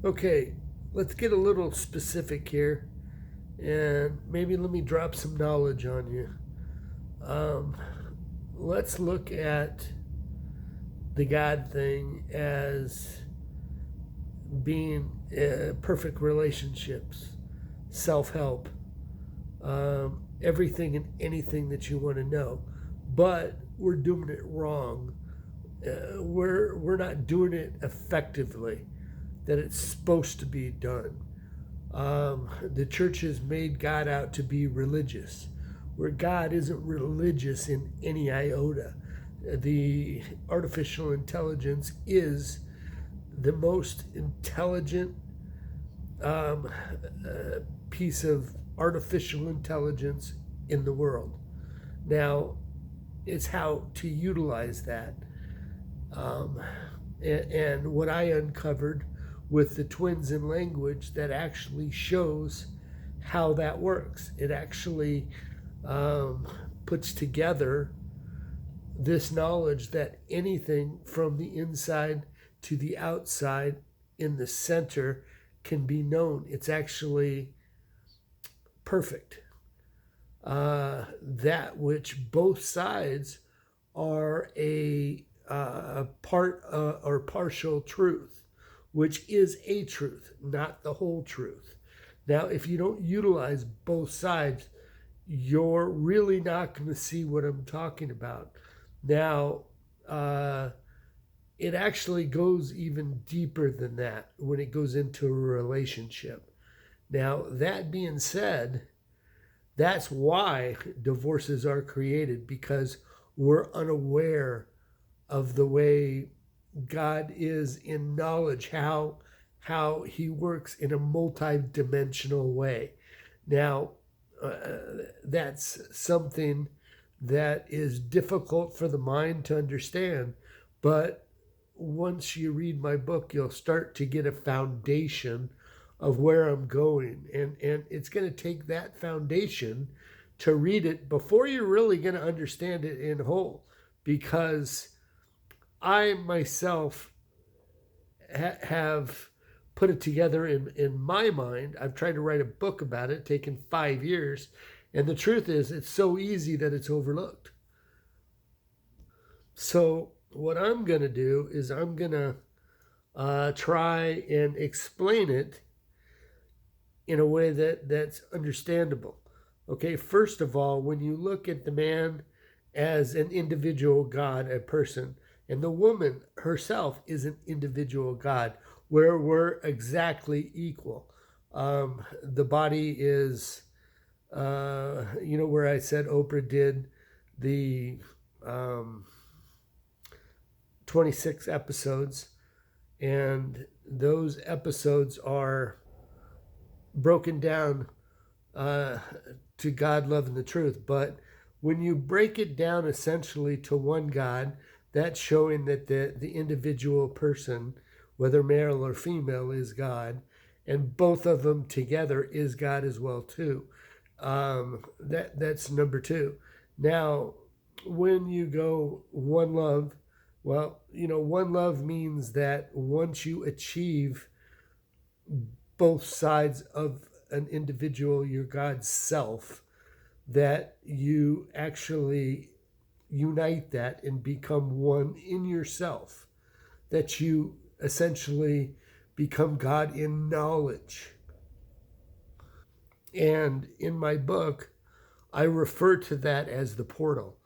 Okay, let's get a little specific here, and maybe let me drop some knowledge on you. Um, let's look at the God thing as being perfect relationships, self help, everything and anything that you want to know. But we're doing it wrong. We're not doing it effectively that it's supposed to be done. The church has made God out to be religious, where God isn't religious in any iota. The artificial intelligence is the most intelligent piece of artificial intelligence in the world. Now, it's how to utilize that. Um, and what I uncovered with the twins in language that actually shows how that works. It actually um, puts together this knowledge that anything from the inside to the outside in the center can be known. It's actually perfect. That which both sides are a part or partial truth, which is a truth, not the whole truth. Now, if you don't utilize both sides, you're really not going to see what I'm talking about. Now, it actually goes even deeper than that when it goes into a relationship. Now, that being said, that's why divorces are created, because we're unaware of the way God is in knowledge, how he works in a multi-dimensional way. Now, that's something that is difficult for the mind to understand, but once you read my book, you'll start to get a foundation of where I'm going. And it's going to take that foundation to read it before you're really going to understand it in whole. Because I myself have put it together in my mind. I've tried to write a book about it, taken 5 years. And the truth is, it's so easy that it's overlooked. So, what I'm going to do is I'm going to try and explain it in a way that's understandable. Okay, first of all, when you look at the man as an individual God, a person, and the woman herself is an individual God, where we're exactly equal. The body is, where I said Oprah did the 26 episodes, and those episodes are broken down to God, love, and the truth. But when you break it down essentially to one God, that's showing that the individual person, whether male or female, is God, and both of them together is God as well too. That's number two. Now, when you go one love, well, one love means that once you achieve both sides of an individual, your God's self, that you actually unite that and become one in yourself, that you essentially become God in knowledge. And in my book, I refer to that as the portal,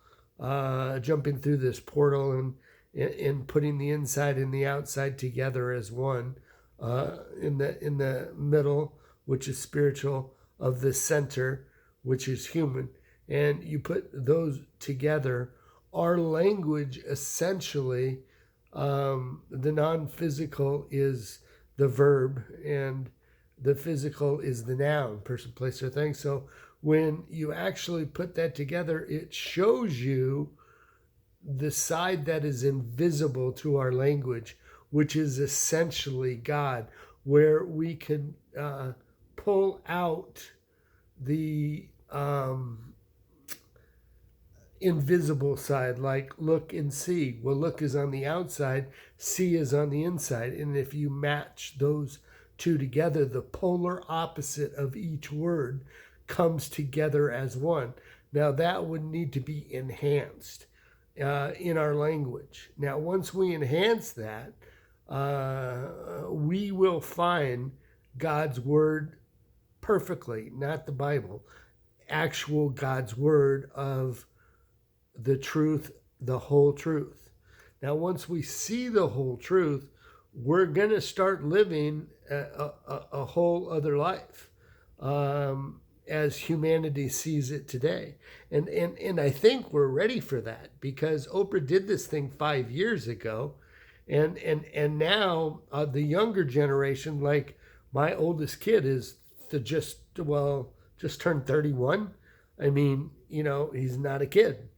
jumping through this portal and putting the inside and the outside together as one, in the middle, which is spiritual, of the center, which is human, and you put those together. Our language essentially, the non-physical is the verb, and the physical is the noun, person, place, or thing. So when you actually put that together, it shows you the side that is invisible to our language, which is essentially God, where we can pull out the invisible side, like look and see. Well, look is on the outside, see is on the inside. And if you match those two together, the polar opposite of each word comes together as one. Now, that would need to be enhanced in our language. Now, once we enhance that, we will find God's word perfectly, not the Bible, actual God's word of the truth, the whole truth. Now, once we see the whole truth, we're going to start living a whole other life as humanity sees it today. And I think we're ready for that, because Oprah did this thing 5 years ago. And now the younger generation, like my oldest kid is just turned 31. I mean, he's not a kid.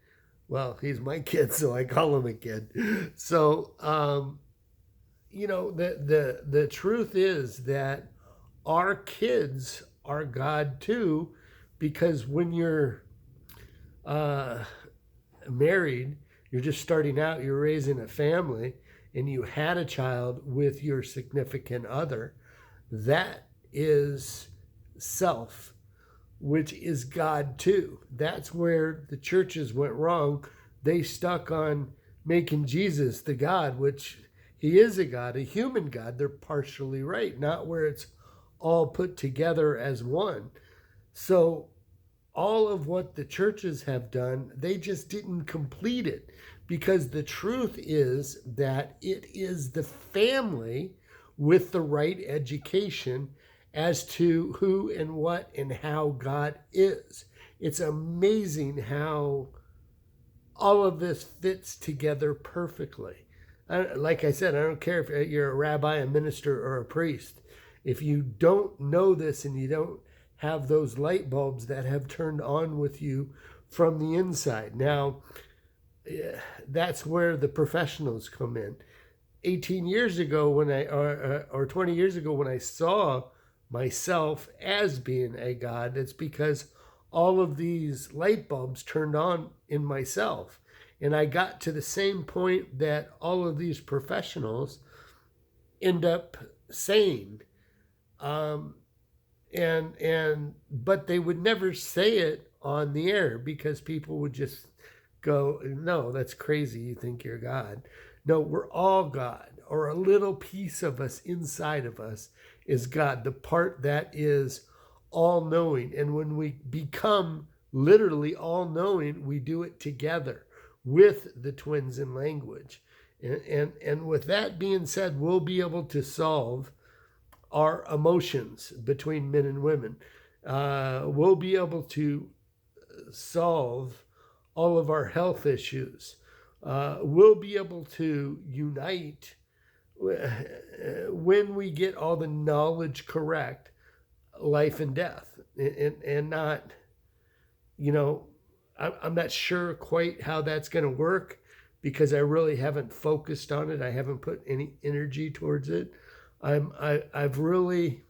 Well, he's my kid, so I call him a kid. So, the truth is that our kids are God too, because when you're married, you're just starting out, you're raising a family, and you had a child with your significant other, that is self, which is God too. That's where the churches went wrong. They stuck on making Jesus the God, which he is a God, a human God. They're partially right, not where it's all put together as one. So all of what the churches have done, they just didn't complete it, because the truth is that it is the family with the right education as to who and what and how God is. It's amazing how all of this fits together perfectly. Like I said, I don't care if you're a rabbi, a minister, or a priest. If you don't know this and you don't have those light bulbs that have turned on with you from the inside. Now, that's where the professionals come in. 18 years ago or 20 years ago when I saw myself as being a God, it's because all of these light bulbs turned on in myself. And I got to the same point that all of these professionals end up saying. But they would never say it on the air, because people would just go, no, that's crazy. You think you're God. No, we're all God, or a little piece of us inside of us is God, the part that is all knowing. And when we become literally all knowing, we do it together with the twins in language. And with that being said, we'll be able to solve our emotions between men and women. We'll be able to solve all of our health issues. We'll be able to unite when we get all the knowledge correct, life and death, and not, I'm not sure quite how that's going to work, because I really haven't focused on it. I haven't put any energy towards it. I've really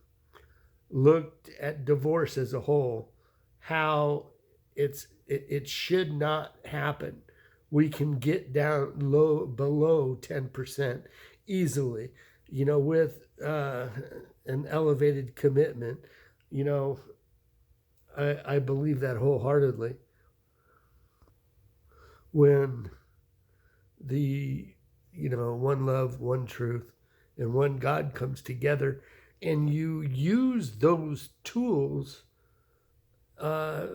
looked at divorce as a whole, how it should not happen. We can get down below 10% easily, with an elevated commitment. I believe that wholeheartedly. When the one love, one truth, and one God comes together, and you use those tools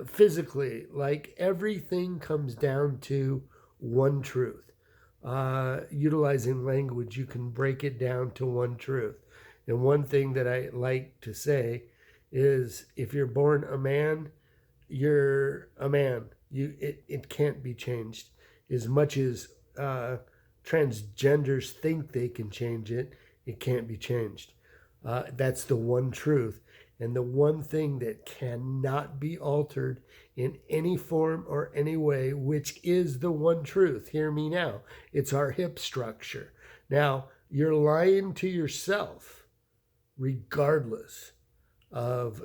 physically, like everything comes down to one truth. Utilizing language, you can break it down to one truth. And one thing that I like to say is, if you're born a man, you're a man. It can't be changed. As much as transgenders think they can change it, it can't be changed. That's the one truth. And the one thing that cannot be altered in any form or any way, which is the one truth. Hear me now. It's our hip structure. Now, you're lying to yourself, regardless of,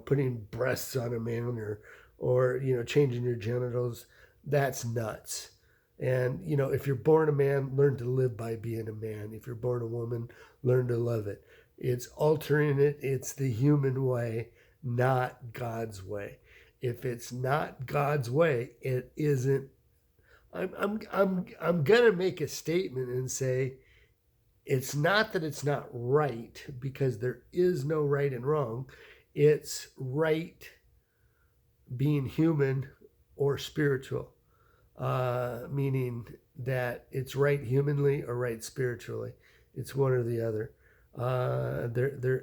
putting breasts on a man or changing your genitals. That's nuts. And, if you're born a man, learn to live by being a man. If you're born a woman, learn to love it. It's altering it. It's the human way, not God's way. If it's not God's way, it isn't. I'm gonna make a statement and say it's not that it's not right, because there is no right and wrong. It's right being human or spiritual, meaning that it's right humanly or right spiritually. It's one or the other.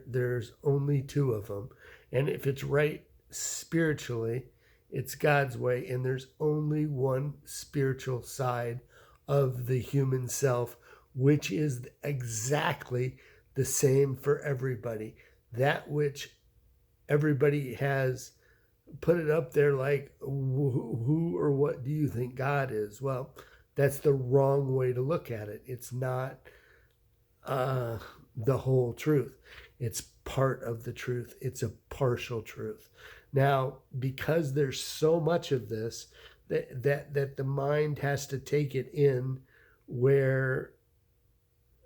There's only two of them, and if it's right spiritually, it's God's way, and there's only one spiritual side of the human self, which is exactly the same for everybody. That which everybody has put it up there like, who or what do you think God is? Well, that's the wrong way to look at it. It's not the whole truth. It's part of the truth. It's a partial truth. Now, because there's so much of this that the mind has to take it in, where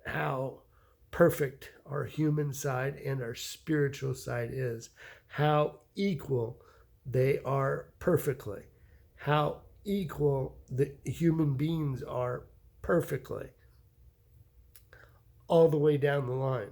how perfect our human side and our spiritual side is, how equal they are perfectly, how equal the human beings are perfectly, all the way down the line.